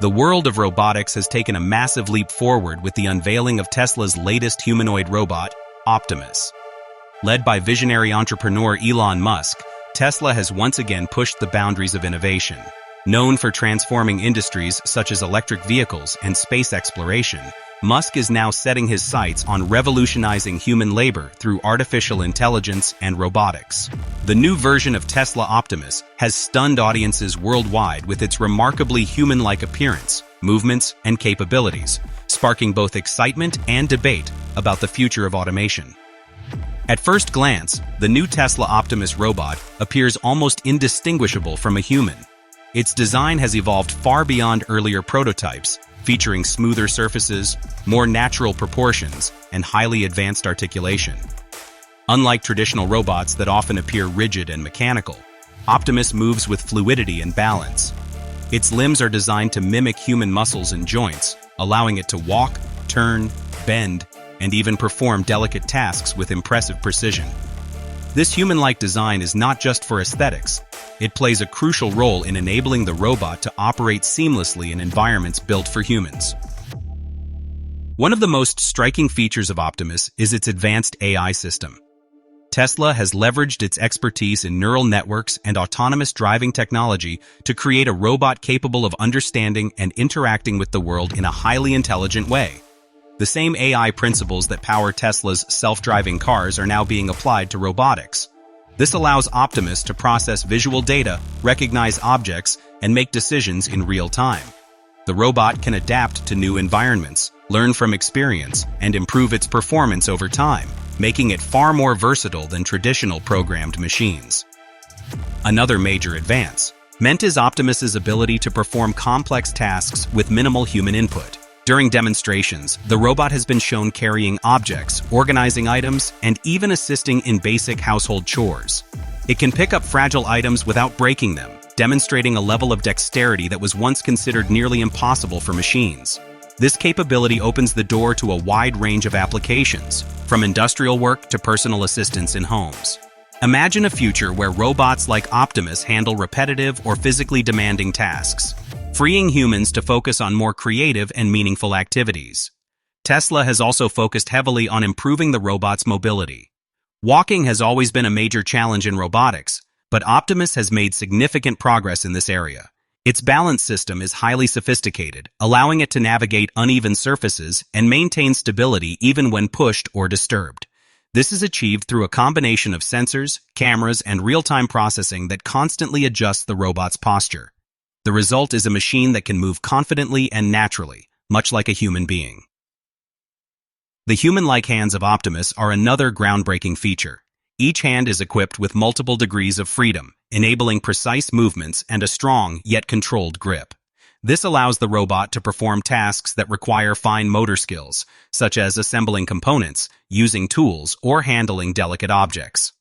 The world of robotics has taken a massive leap forward with the unveiling of Tesla's latest humanoid robot, Optimus. Led by visionary entrepreneur Elon Musk, Tesla has once again pushed the boundaries of innovation. Known for transforming industries such as electric vehicles and space exploration, Musk is now setting his sights on revolutionizing human labor through artificial intelligence and robotics. The new version of Tesla Optimus has stunned audiences worldwide with its remarkably human-like appearance, movements, and capabilities, sparking both excitement and debate about the future of automation. At first glance, the new Tesla Optimus robot appears almost indistinguishable from a human. Its design has evolved far beyond earlier prototypes, featuring smoother surfaces, more natural proportions, and highly advanced articulation. Unlike traditional robots that often appear rigid and mechanical, Optimus moves with fluidity and balance. Its limbs are designed to mimic human muscles and joints, allowing it to walk, turn, bend, and even perform delicate tasks with impressive precision. This human-like design is not just for aesthetics. It plays a crucial role in enabling the robot to operate seamlessly in environments built for humans. One of the most striking features of Optimus is its advanced AI system. Tesla has leveraged its expertise in neural networks and autonomous driving technology to create a robot capable of understanding and interacting with the world in a highly intelligent way. The same AI principles that power Tesla's self-driving cars are now being applied to robotics. This allows Optimus to process visual data, recognize objects, and make decisions in real time. The robot can adapt to new environments, learn from experience, and improve its performance over time, making it far more versatile than traditional programmed machines. Another major advancement is Optimus's ability to perform complex tasks with minimal human input. During demonstrations, the robot has been shown carrying objects, organizing items, and even assisting in basic household chores. It can pick up fragile items without breaking them, demonstrating a level of dexterity that was once considered nearly impossible for machines. This capability opens the door to a wide range of applications, from industrial work to personal assistance in homes. Imagine a future where robots like Optimus handle repetitive or physically demanding tasks, freeing humans to focus on more creative and meaningful activities. Tesla has also focused heavily on improving the robot's mobility. Walking has always been a major challenge in robotics, but Optimus has made significant progress in this area. Its balance system is highly sophisticated, allowing it to navigate uneven surfaces and maintain stability even when pushed or disturbed. This is achieved through a combination of sensors, cameras, and real-time processing that constantly adjusts the robot's posture. The result is a machine that can move confidently and naturally, much like a human being. The human-like hands of Optimus are another groundbreaking feature. Each hand is equipped with multiple degrees of freedom, enabling precise movements and a strong yet controlled grip. This allows the robot to perform tasks that require fine motor skills, such as assembling components, using tools, or handling delicate objects.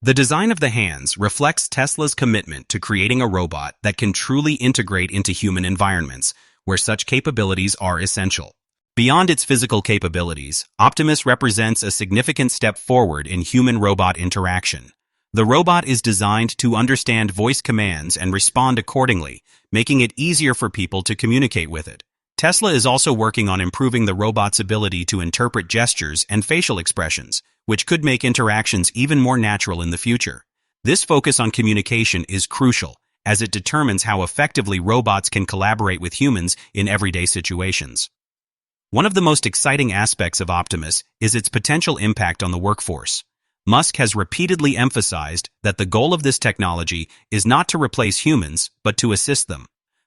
The design of the hands reflects Tesla's commitment to creating a robot that can truly integrate into human environments, where such capabilities are essential. Beyond its physical capabilities, Optimus represents a significant step forward in human-robot interaction. The robot is designed to understand voice commands and respond accordingly, making it easier for people to communicate with it. Tesla is also working on improving the robot's ability to interpret gestures and facial expressions, which could make interactions even more natural in the future. This focus on communication is crucial, as it determines how effectively robots can collaborate with humans in everyday situations. One of the most exciting aspects of Optimus is its potential impact on the workforce. Musk has repeatedly emphasized that the goal of this technology is not to replace humans, but to assist them.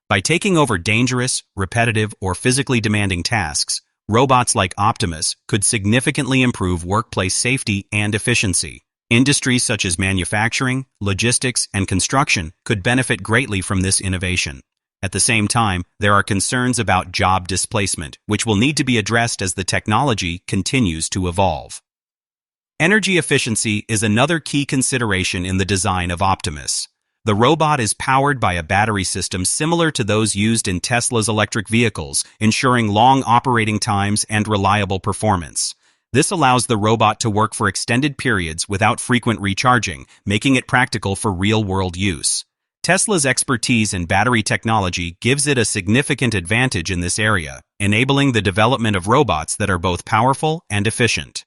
By taking over dangerous, repetitive, or physically demanding tasks, robots like Optimus could significantly improve workplace safety and efficiency. Industries such as manufacturing, logistics, and construction could benefit greatly from this innovation. At the same time, there are concerns about job displacement, which will need to be addressed as the technology continues to evolve. Energy efficiency is another key consideration in the design of Optimus. The robot is powered by a battery system similar to those used in Tesla's electric vehicles, ensuring long operating times and reliable performance. This allows the robot to work for extended periods without frequent recharging, making it practical for real-world use. Tesla's expertise in battery technology gives it a significant advantage in this area, enabling the development of robots that are both powerful and efficient.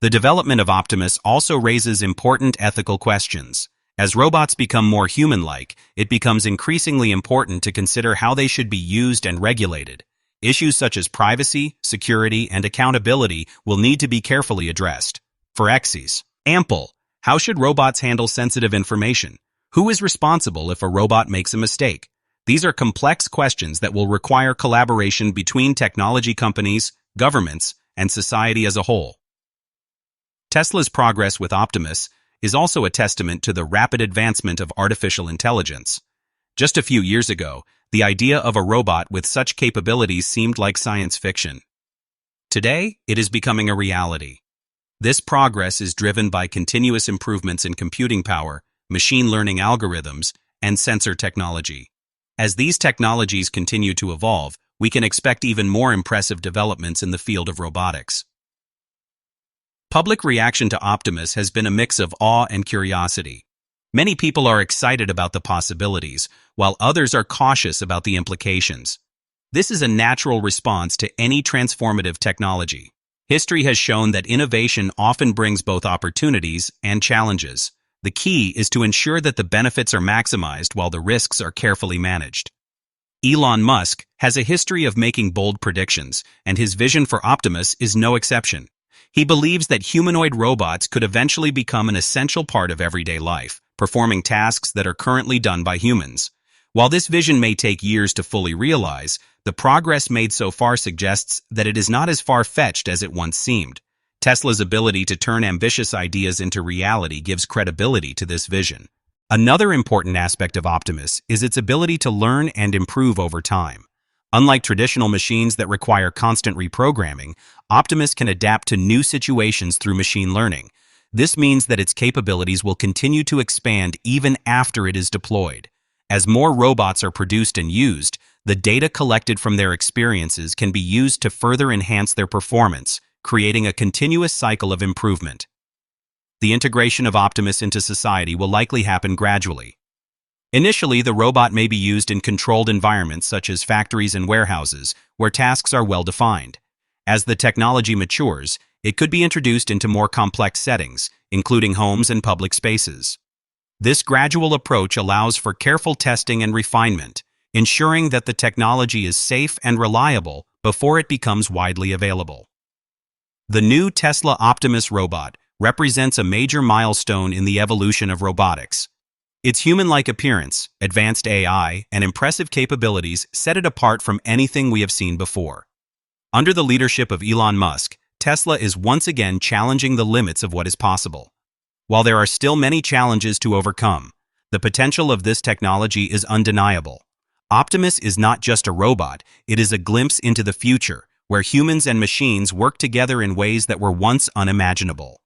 The development of Optimus also raises important ethical questions. As robots become more human-like, it becomes increasingly important to consider how they should be used and regulated. Issues such as privacy, security, and accountability will need to be carefully addressed. For example, how should robots handle sensitive information? Who is responsible if a robot makes a mistake? These are complex questions that will require collaboration between technology companies, governments, and society as a whole. Tesla's progress with Optimus is also a testament to the rapid advancement of artificial intelligence. Just a few years ago, the idea of a robot with such capabilities seemed like science fiction. Today, it is becoming a reality. This progress is driven by continuous improvements in computing power, machine learning algorithms, and sensor technology. As these technologies continue to evolve, we can expect even more impressive developments in the field of robotics. Public reaction to Optimus has been a mix of awe and curiosity. Many people are excited about the possibilities, while others are cautious about the implications. This is a natural response to any transformative technology. History has shown that innovation often brings both opportunities and challenges. The key is to ensure that the benefits are maximized while the risks are carefully managed. Elon Musk has a history of making bold predictions, and his vision for Optimus is no exception. He believes that humanoid robots could eventually become an essential part of everyday life, performing tasks that are currently done by humans. While this vision may take years to fully realize, the progress made so far suggests that it is not as far-fetched as it once seemed. Tesla's ability to turn ambitious ideas into reality gives credibility to this vision. Another important aspect of Optimus is its ability to learn and improve over time. Unlike traditional machines that require constant reprogramming, Optimus can adapt to new situations through machine learning. This means that its capabilities will continue to expand even after it is deployed. As more robots are produced and used, the data collected from their experiences can be used to further enhance their performance, creating a continuous cycle of improvement. The integration of Optimus into society will likely happen gradually. Initially, the robot may be used in controlled environments such as factories and warehouses, where tasks are well defined. As the technology matures, it could be introduced into more complex settings, including homes and public spaces. This gradual approach allows for careful testing and refinement, ensuring that the technology is safe and reliable before it becomes widely available. The new Tesla Optimus robot represents a major milestone in the evolution of robotics. Its human-like appearance, advanced AI, and impressive capabilities set it apart from anything we have seen before. Under the leadership of Elon Musk, Tesla is once again challenging the limits of what is possible. While there are still many challenges to overcome, the potential of this technology is undeniable. Optimus is not just a robot, it is a glimpse into the future, where humans and machines work together in ways that were once unimaginable.